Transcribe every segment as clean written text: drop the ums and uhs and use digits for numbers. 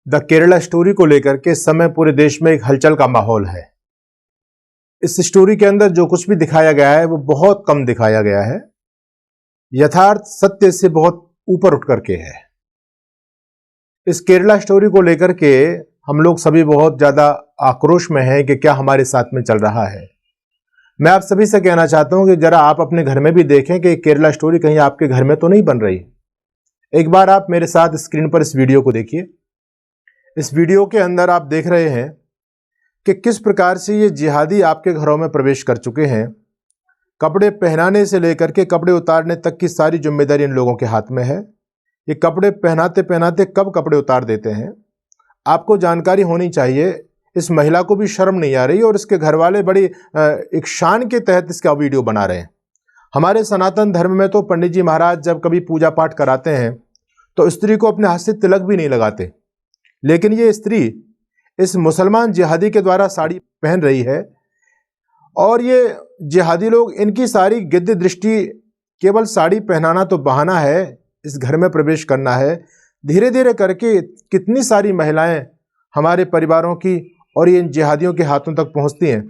The Kerala story को लेकर के इस समय पूरे देश में एक हलचल का माहौल है। इस स्टोरी के अंदर जो कुछ भी दिखाया गया है वो बहुत कम दिखाया गया है, यथार्थ सत्य से बहुत ऊपर उठ करके है। इस केरला स्टोरी को लेकर के हम लोग सभी बहुत ज्यादा आक्रोश में हैं कि क्या हमारे साथ में चल रहा है। मैं आप सभी से कहना चाहता हूं कि जरा आप अपने घर में भी देखें कि केरला स्टोरी कहीं आपके घर में तो नहीं बन रही। एक बार आप मेरे साथ स्क्रीन पर इस वीडियो को देखिए। इस वीडियो के अंदर आप देख रहे हैं कि किस प्रकार से ये जिहादी आपके घरों में प्रवेश कर चुके हैं। कपड़े पहनाने से लेकर के कपड़े उतारने तक की सारी जिम्मेदारी इन लोगों के हाथ में है। ये कपड़े पहनाते पहनाते कब कपड़े उतार देते हैं। आपको जानकारी होनी चाहिए। इस महिला को भी शर्म नहीं आ रही और इसके घर वाले बड़ी एक शान के तहत इसका वीडियो बना रहे हैं। हमारे सनातन धर्म में तो पंडित जी महाराज जब कभी पूजा पाठ कराते हैं तो स्त्री को अपने हाथ से तिलक भी नहीं लगाते, लेकिन ये स्त्री इस मुसलमान जिहादी के द्वारा साड़ी पहन रही है और ये जिहादी लोग, इनकी सारी गिद्ध दृष्टि केवल साड़ी पहनाना तो बहाना है, इस घर में प्रवेश करना है। धीरे धीरे करके कितनी सारी महिलाएं हमारे परिवारों की और ये इन जिहादियों के हाथों तक पहुंचती हैं।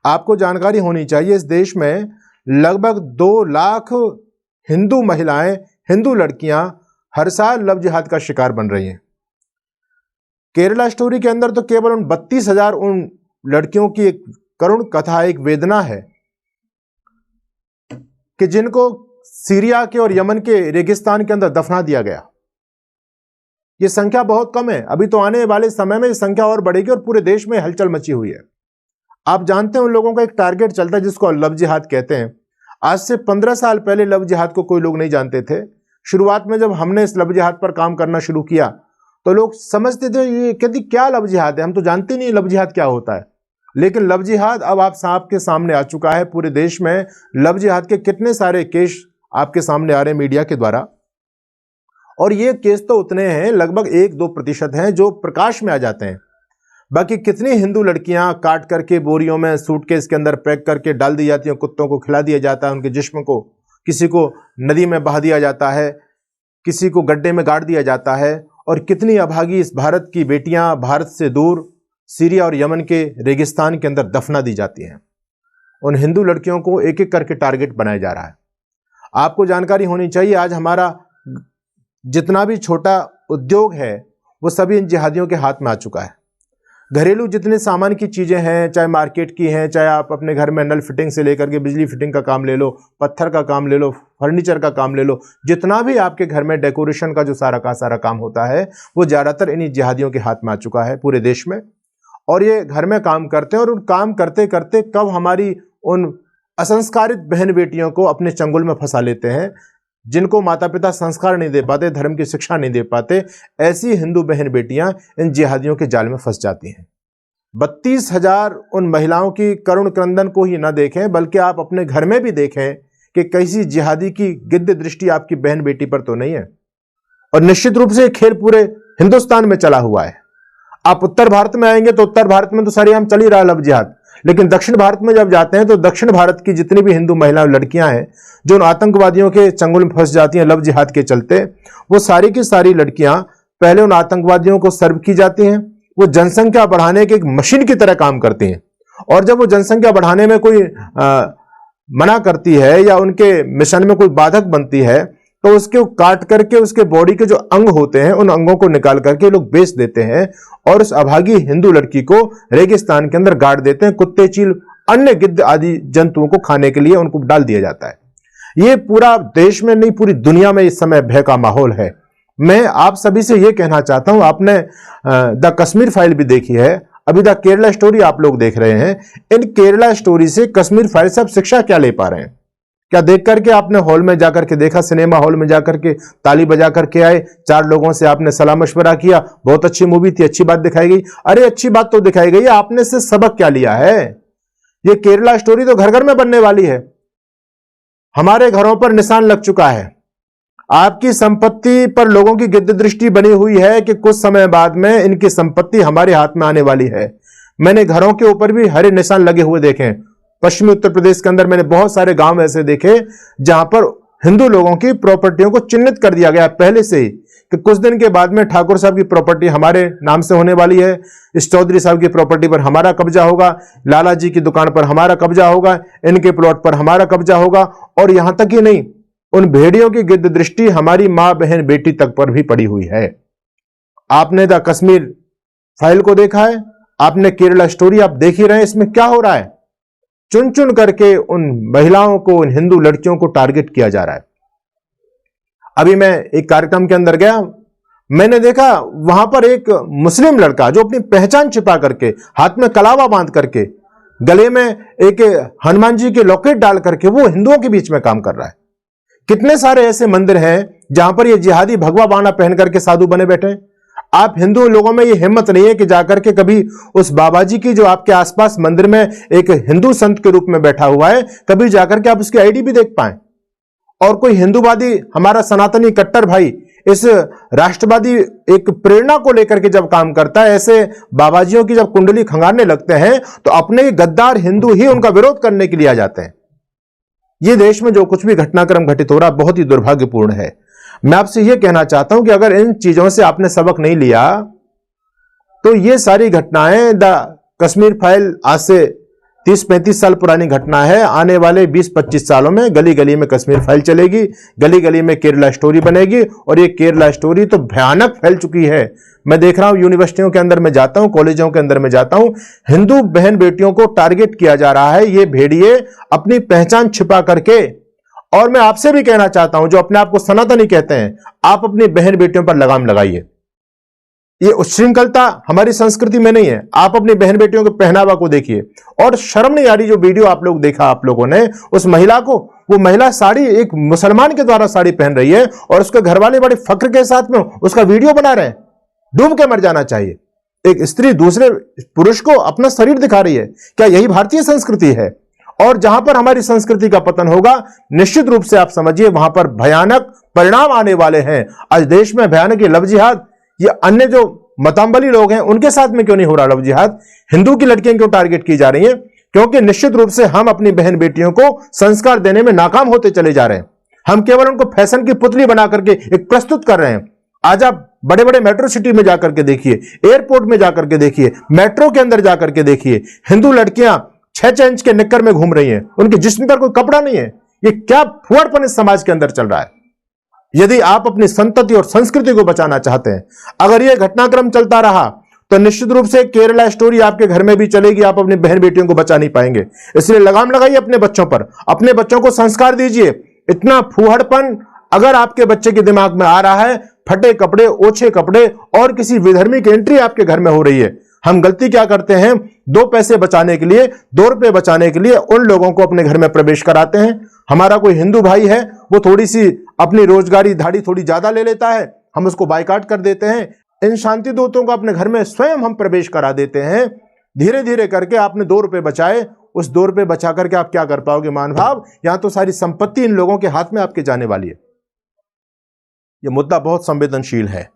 आपको जानकारी होनी चाहिए, इस देश में लगभग 2 लाख हिंदू महिलाएं, हिंदू लड़कियां हर साल लव जिहाद का शिकार बन रही हैं। केरला स्टोरी के अंदर तो केवल उन 32,000 उन लड़कियों की एक करुण कथा, एक वेदना है कि जिनको सीरिया के और यमन के रेगिस्तान के अंदर दफना दिया गया। ये संख्या बहुत कम है। अभी तो आने वाले समय में ये संख्या और बढ़ेगी और पूरे देश में हलचल मची हुई है। आप जानते हैं उन लोगों का एक टारगेट चलता है जिसको लव जिहाद कहते हैं। आज से 15 साल पहले लव जिहाद को कोई लोग नहीं जानते थे। शुरुआत में जब हमने इस लव जिहाद पर काम करना शुरू किया तो लोग समझते थे ये कहती क्या लव जिहाद है, हम तो जानते नहीं लव जिहाद क्या होता है। लेकिन लव जिहाद अब आपके सामने आ चुका है। पूरे देश में लव जिहाद के कितने सारे केस आपके सामने आ रहे हैं मीडिया के द्वारा, और ये केस तो उतने हैं, लगभग 1-2% हैं जो प्रकाश में आ जाते हैं। बाकी कितनी हिंदू लड़कियां काट करके बोरियों में सूटकेस के अंदर पैक करके डाल दी जाती हैं, कुत्तों को खिला दिया जाता है उनके जिस्म को, किसी को नदी में बहा दिया जाता है, किसी को गड्ढे में गाड़ दिया जाता है। और कितनी अभागी इस भारत की बेटियां भारत से दूर सीरिया और यमन के रेगिस्तान के अंदर दफना दी जाती हैं। उन हिंदू लड़कियों को एक एक करके टारगेट बनाया जा रहा है। आपको जानकारी होनी चाहिए, आज हमारा जितना भी छोटा उद्योग है वो सभी इन जिहादियों के हाथ में आ चुका है। घरेलू जितने सामान की चीजें हैं, चाहे मार्केट की हैं, चाहे आप अपने घर में नल फिटिंग से लेकर के बिजली फिटिंग का काम ले लो, पत्थर का काम ले लो, फर्नीचर का काम ले लो, जितना भी आपके घर में डेकोरेशन का जो सारा काम होता है वो ज्यादातर इन्हीं जिहादियों के हाथ में आ चुका है पूरे देश में। और ये घर में काम करते हैं और उन काम करते करते कब हमारी उन असंस्कारित बहन बेटियों को अपने चंगुल में फंसा लेते हैं, जिनको माता पिता संस्कार नहीं दे पाते, धर्म की शिक्षा नहीं दे पाते, ऐसी हिंदू बहन बेटियां इन जिहादियों के जाल में फंस जाती हैं। 32,000 उन महिलाओं की करुण क्रंदन को ही ना देखें, बल्कि आप अपने घर में भी देखें कि कैसी जिहादी की गिद्ध दृष्टि आपकी बहन बेटी पर तो नहीं है। और निश्चित रूप से खेल पूरे हिंदुस्तान में चला हुआ है। आप उत्तर भारत में आएंगे तो उत्तर भारत में तो सरेआम चल ही रहा है लव जिहाद, लेकिन दक्षिण भारत में जब जाते हैं तो दक्षिण भारत की जितनी भी हिंदू महिला लड़कियां हैं जो उन आतंकवादियों के चंगुल में फंस जाती हैं लव जिहाद के चलते, वो सारी की सारी लड़कियां पहले उन आतंकवादियों को सर्व की जाती हैं। वो जनसंख्या बढ़ाने के एक मशीन की तरह काम करती हैं, और जब वो जनसंख्या बढ़ाने में कोई मना करती है या उनके मिशन में कोई बाधक बनती है तो उसके काट करके उसके बॉडी के जो अंग होते हैं उन अंगों को निकाल करके लोग बेच देते हैं और उस अभागी हिंदू लड़की को रेगिस्तान के अंदर गाड़ देते हैं। कुत्ते, चील, अन्य गिद्ध आदि जंतुओं को खाने के लिए उनको डाल दिया जाता है। ये पूरा देश में नहीं, पूरी दुनिया में इस समय भय का माहौल है। मैं आप सभी से यह कहना चाहता हूं, आपने द कश्मीर फाइल भी देखी है, अभी द केरला स्टोरी आप लोग देख रहे हैं। इन केरला स्टोरी से कश्मीर फाइल से आप शिक्षा क्या ले पा रहे हैं? क्या देख करके आपने हॉल में जाकर के देखा, सिनेमा हॉल में जाकर के ताली बजा करके आए, 4 लोगों से आपने सलाह मशवरा किया, बहुत अच्छी मूवी थी, अच्छी बात दिखाई गई? अरे अच्छी बात तो दिखाई गई, आपने से सबक क्या लिया है? ये केरला स्टोरी तो घर घर में बनने वाली है। हमारे घरों पर निशान लग चुका है। आपकी संपत्ति पर लोगों की गिद्ध दृष्टि बनी हुई है कि कुछ समय बाद में इनकी संपत्ति हमारे हाथ में आने वाली है। मैंने घरों के ऊपर भी हरे निशान लगे हुए देखे। पश्चिमी उत्तर प्रदेश के अंदर मैंने बहुत सारे गांव ऐसे देखे जहां पर हिंदू लोगों की प्रॉपर्टियों को चिन्हित कर दिया गया पहले से ही कि कुछ दिन के बाद में ठाकुर साहब की प्रॉपर्टी हमारे नाम से होने वाली है, इस चौधरी साहब की प्रॉपर्टी पर हमारा कब्जा होगा, लाला जी की दुकान पर हमारा कब्जा होगा, इनके प्लॉट पर हमारा कब्जा होगा, और यहां तक ही नहीं, उन भेड़ियों की गिद्ध दृष्टि हमारी मां बहन बेटी तक पर भी पड़ी हुई है। आपने द कश्मीर फाइल को देखा है, आपने केरला स्टोरी आप देख ही रहे हैं। इसमें क्या हो रहा है, चुन चुन करके उन महिलाओं को, उन हिंदू लड़कियों को टारगेट किया जा रहा है। अभी मैं एक कार्यक्रम के अंदर गया, मैंने देखा वहां पर एक मुस्लिम लड़का जो अपनी पहचान छिपा करके, हाथ में कलावा बांध करके, गले में एक हनुमान जी के लॉकेट डाल करके वो हिंदुओं के बीच में काम कर रहा है। कितने सारे ऐसे मंदिर हैं जहां पर ये जिहादी भगवा बाना पहन करके साधु बने बैठे हैं। आप हिंदू लोगों में ये हिम्मत नहीं है कि जाकर के कभी उस बाबा जी की, जो आपके आसपास मंदिर में एक हिंदू संत के रूप में बैठा हुआ है, कभी जाकर के आप उसकी आईडी भी देख पाए। और कोई हिंदूवादी, हमारा सनातनी कट्टर भाई, इस राष्ट्रवादी एक प्रेरणा को लेकर के जब काम करता है, ऐसे बाबाजियों की जब कुंडली खंगारने लगते हैं, तो अपने गद्दार हिंदू ही उनका विरोध करने के लिए आ जाते हैं। ये देश में जो कुछ भी घटनाक्रम घटित हो रहा है बहुत ही दुर्भाग्यपूर्ण है। मैं आपसे यह कहना चाहता हूं कि अगर इन चीजों से आपने सबक नहीं लिया तो ये सारी घटनाएं, द कश्मीर फाइल आज से 30-35 साल पुरानी घटना है। आने वाले 20-25 सालों में गली गली में कश्मीर फाइल चलेगी, गली गली में केरला स्टोरी बनेगी, और ये केरला स्टोरी तो भयानक फैल चुकी है। मैं देख रहा हूं, यूनिवर्सिटियों के अंदर में जाता हूं, कॉलेजों के अंदर में जाता हूं, हिंदू बहन बेटियों को टारगेट किया जा रहा है, ये भेड़िए अपनी पहचान छिपा करके। और मैं आपसे भी कहना चाहता हूं, जो अपने आप को सनातनी कहते हैं, आप अपनी बहन बेटियों पर लगाम लगाइए। ये उच्छृंखलता हमारी संस्कृति में नहीं है। आप अपनी बहन बेटियों के पहनावा को देखिए, और शर्म नहीं आ रही। जो वीडियो आप लोग देखा, आप लोगों ने उस महिला को, वो महिला साड़ी, एक मुसलमान के द्वारा साड़ी पहन रही है, और उसके घर वाले बड़े फक्र के साथ में उसका वीडियो बना रहे हैं। डूब के मर जाना चाहिए। एक स्त्री दूसरे पुरुष को अपना शरीर दिखा रही है। क्या यही भारतीय संस्कृति है? और जहां पर हमारी संस्कृति का पतन होगा, निश्चित रूप से आप समझिए वहां पर भयानक परिणाम आने वाले हैं। आज देश में भयानक ये लव जिहाद, ये अन्य जो मतांबली लोग हैं उनके साथ में क्यों नहीं हो रहा लव जिहाद? हिंदू की लड़कियां क्यों टारगेट की जा रही हैं? क्योंकि निश्चित रूप से हम अपनी बहन बेटियों को संस्कार देने में नाकाम होते चले जा रहे हैं। हम केवल उनको फैशन की पुतली बना करके एक प्रस्तुत कर रहे हैं। आज आप बड़े बड़े मेट्रो सिटी में जाकर के देखिए, एयरपोर्ट में जाकर के देखिए, मेट्रो के अंदर जाकर के देखिए, हिंदू लड़कियां 6-6 इंच के निक्कर में घूम रही हैं, उनके जिस्म पर कोई कपड़ा नहीं है। ये क्या फुहड़पन इस समाज के अंदर चल रहा है? यदि आप अपनी संतति और संस्कृति को बचाना चाहते हैं, अगर यह घटनाक्रम चलता रहा, तो निश्चित रूप से केरला स्टोरी आपके घर में भी चलेगी। आप अपनी बहन बेटियों को बचा नहीं पाएंगे। इसलिए लगाम लगाइए अपने बच्चों पर, अपने बच्चों को संस्कार दीजिए। इतना फूहड़पन अगर आपके बच्चे के दिमाग में आ रहा है, फटे कपड़े, ओछे कपड़े और किसी विधर्मी की एंट्री आपके घर में हो रही है, हम गलती क्या करते हैं? 2 पैसे बचाने के लिए, 2 रुपए बचाने के लिए उन लोगों को अपने घर में प्रवेश कराते हैं। हमारा कोई हिंदू भाई है, वो थोड़ी सी अपनी रोजगारी धाड़ी थोड़ी ज्यादा ले लेता है, हम उसको बायकॉट कर देते हैं। इन शांति दूतों को अपने घर में स्वयं हम प्रवेश करा देते हैं। धीरे धीरे करके आपने 2 रुपए बचाए, उस 2 रुपए बचा करके आप क्या कर पाओगे? मान भाव, यहां तो सारी संपत्ति इन लोगों के हाथ में आपके जाने वाली है। यह मुद्दा बहुत संवेदनशील है।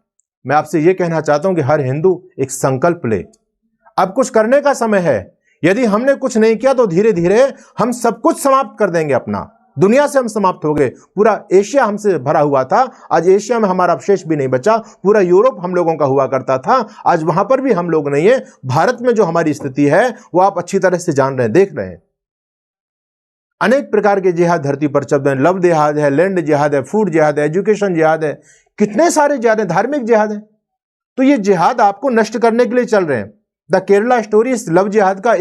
मैं आपसे यह कहना चाहता हूं कि हर हिंदू एक संकल्प ले। अब कुछ करने का समय है। यदि हमने कुछ नहीं किया तो धीरे धीरे हम सब कुछ समाप्त कर देंगे। अपना दुनिया से हम समाप्त हो गए। पूरा एशिया हमसे भरा हुआ था, आज एशिया में हमारा अवशेष भी नहीं बचा। पूरा यूरोप हम लोगों का हुआ करता था, आज वहां पर भी हम लोग नहीं है। भारत में जो हमारी स्थिति है वो आप अच्छी तरह से जान रहे हैं, देख रहे हैं। अनेक प्रकार के जिहाद धरती पर चल रहे हैं। लव जिहाद है, लैंड जिहाद है, फूड जिहाद है, एजुकेशन जिहाद है, कितने सारे जिहाद है, धार्मिक जिहाद है। तो ये जिहाद आपको नष्ट करने के लिए चल रहे हैं। द केरला स्टोरी इस लव जिहाद का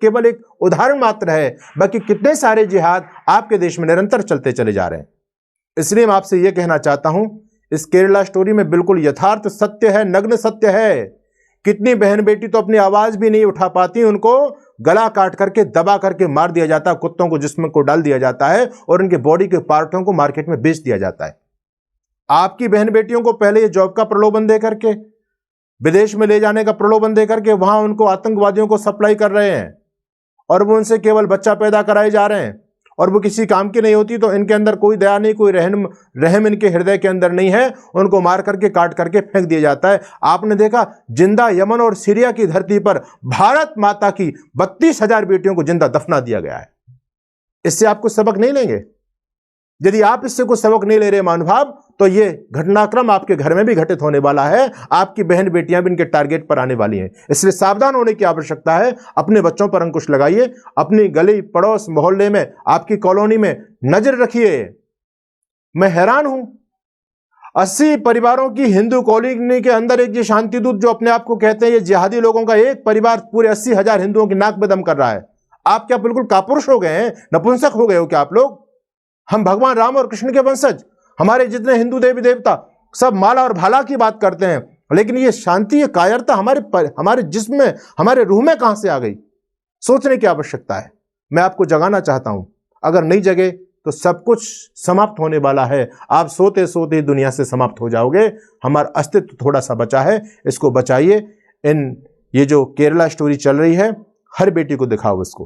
केवल एक उदाहरण मात्र है। बाकी कितने सारे जिहाद आपके देश में निरंतर चलते चले जा रहे हैं। इसलिए मैं आपसे यह कहना चाहता हूं, इस केरला स्टोरी में बिल्कुल यथार्थ सत्य है, नग्न सत्य है। कितनी बहन बेटी तो अपनी आवाज भी नहीं उठा पाती, उनको गला काट करके दबा करके मार दिया जाता है, कुत्तों को जिस्म को डाल दिया जाता है और उनके बॉडी के पार्टों को मार्केट में बेच दिया जाता है। आपकी बहन बेटियों को पहले ये जॉब का प्रलोभन दे करके, विदेश में ले जाने का प्रलोभन दे करके वहां उनको आतंकवादियों को सप्लाई कर रहे हैं और वो उनसे केवल बच्चा पैदा कराए जा रहे हैं और वो किसी काम की नहीं होती। तो इनके अंदर कोई दया नहीं, कोई रहम इनके हृदय के अंदर नहीं है। उनको मार करके काट करके फेंक दिया जाता है। आपने देखा जिंदा यमन और सीरिया की धरती पर भारत माता की 32,000 बेटियों को जिंदा दफना दिया गया है। इससे आप कुछ सबक नहीं लेंगे? यदि आप इससे कुछ सबक नहीं ले रहे महानुभाव, तो ये घटनाक्रम आपके घर में भी घटित होने वाला है, आपकी बहन बेटियां भी इनके टारगेट पर आने वाली हैं। इसलिए सावधान होने की आवश्यकता है। अपने बच्चों पर अंकुश लगाइए, अपनी गली पड़ोस मोहल्ले में, आपकी कॉलोनी में नजर रखिए। मैं हैरान हूं, 80 परिवारों की हिंदू कॉलोनी के अंदर एक ये शांतिदूत जो अपने आप को कहते हैं ये जिहादी लोगों का एक परिवार पूरे 80,000 हिंदुओं की नाक में दम कर रहा है। आप क्या बिल्कुल कापुरुष हो गए हैं? नपुंसक हो गए हो क्या आप लोग? हम भगवान राम और कृष्ण के वंशज, हमारे जितने हिंदू देवी देवता सब माला और भाला की बात करते हैं, लेकिन ये शांति, ये कायरता हमारे जिस्म में, हमारे रूह में कहां से आ गई? सोचने की आवश्यकता है। मैं आपको जगाना चाहता हूं, अगर नहीं जगे तो सब कुछ समाप्त होने वाला है। आप सोते सोते दुनिया से समाप्त हो जाओगे। हमारा अस्तित्व थोड़ा सा बचा है, इसको बचाइए। ये जो केरला स्टोरी चल रही है, हर बेटी को दिखाओ इसको,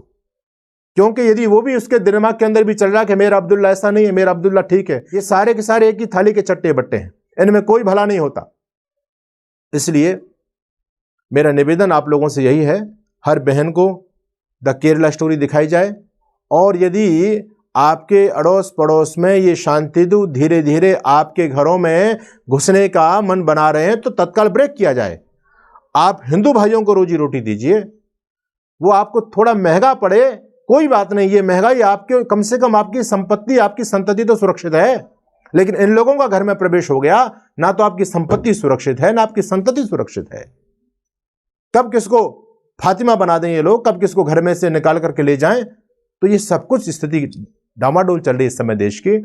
क्योंकि यदि वो भी उसके दिमाग के अंदर भी चल रहा है कि मेरा अब्दुल्ला ऐसा नहीं है, मेरा अब्दुल्ला ठीक है, ये सारे के सारे एक ही थाली के चट्टे बट्टे हैं, इनमें कोई भला नहीं होता। इसलिए मेरा निवेदन आप लोगों से यही है, हर बहन को द केरला स्टोरी दिखाई जाए, और यदि आपके अड़ोस पड़ोस में ये शांतिदूत धीरे धीरे आपके घरों में घुसने का मन बना रहे हैं तो तत्काल ब्रेक किया जाए। आप हिंदू भाइयों को रोजी रोटी दीजिए, वो आपको थोड़ा महंगा पड़े कोई बात नहीं, ये महंगाई आपके, कम से कम आपकी संपत्ति, आपकी संतति तो सुरक्षित है। लेकिन इन लोगों का घर में प्रवेश हो गया, ना तो आपकी संपत्ति सुरक्षित है, ना आपकी संतति सुरक्षित है। कब किसको फातिमा बना दें ये लोग, कब किसको घर में से निकाल करके ले जाएं, तो ये सब कुछ स्थिति डामाडोल चल रही है इस समय देश की।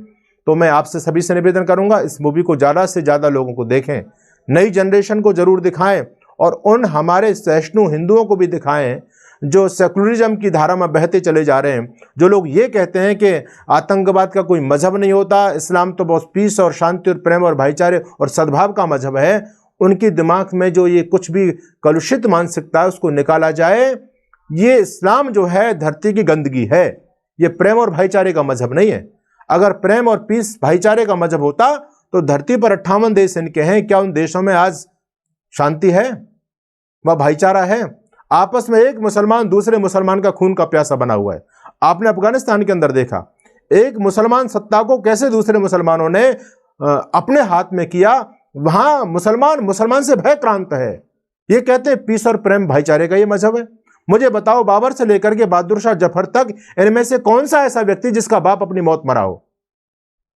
तो मैं आपसे सभी से निवेदन करूंगा, इस मूवी को ज़्यादा से ज़्यादा लोगों को देखें, नई जनरेशन को जरूर दिखाएं, और उन हमारे सहिष्णु हिंदुओं को भी दिखाएं जो सेकुलरिज्म की धारा में बहते चले जा रहे हैं, जो लोग ये कहते हैं कि आतंकवाद का कोई मजहब नहीं होता, इस्लाम तो बहुत पीस और शांति और प्रेम और भाईचारे और सद्भाव का मजहब है। उनके दिमाग में जो ये कुछ भी कलुषित मानसिकता है उसको निकाला जाए। ये इस्लाम जो है धरती की गंदगी है, ये प्रेम और भाईचारे का मजहब नहीं है। अगर प्रेम और पीस भाईचारे का मजहब होता तो धरती पर 58 देश इनके हैं, क्या उन देशों में आज शांति है, वह भाईचारा है? आपस में एक मुसलमान दूसरे मुसलमान का खून का प्यासा बना हुआ है। आपने अफगानिस्तान के अंदर देखा, एक मुसलमान सत्ता को कैसे दूसरे मुसलमानों ने अपने हाथ में किया। वहां मुसलमान से भयक्रांत है। ये कहते हैं पीस और प्रेम भाईचारे का ये मजहब है। मुझे बताओ, बाबर से लेकर के बहादुर शाह जफर तक इनमें से कौन सा ऐसा व्यक्ति जिसका बाप अपनी मौत मरा हो?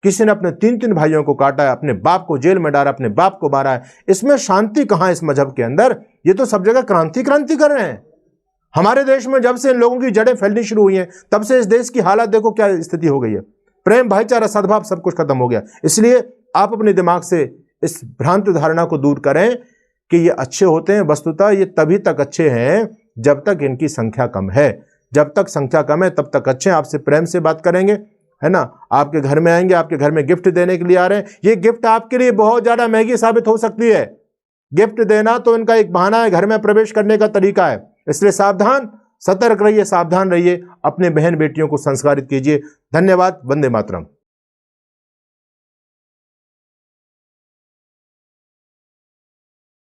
किसी ने अपने 3 भाइयों को काटा है, अपने बाप को जेल में डाला, अपने बाप को मारा है। इसमें शांति कहां इस मजहब के अंदर? ये तो सब जगह क्रांति कर रहे हैं। हमारे देश में जब से इन लोगों की जड़ें फैलनी शुरू हुई हैं, तब से इस देश की हालत देखो क्या स्थिति हो गई है। प्रेम भाईचारा सद्भाव सब कुछ खत्म हो गया। इसलिए आप अपने दिमाग से इस भ्रांत धारणा को दूर करें कि ये अच्छे होते हैं। वस्तुतः ये तभी तक अच्छे हैं जब तक इनकी संख्या कम है। जब तक संख्या कम है तब तक अच्छे हैं। आपसे प्रेम से बात करेंगे, है ना, आपके घर में आएंगे, आपके घर में गिफ्ट देने के लिए आ रहे हैं। ये गिफ्ट आपके लिए बहुत ज्यादा महंगी साबित हो सकती है। गिफ्ट देना तो इनका एक बहाना है, घर में प्रवेश करने का तरीका है। इसलिए सावधान, सतर्क रहिए, सावधान रहिए, अपने बहन बेटियों को संस्कारित कीजिए। धन्यवाद। वंदे मातरम।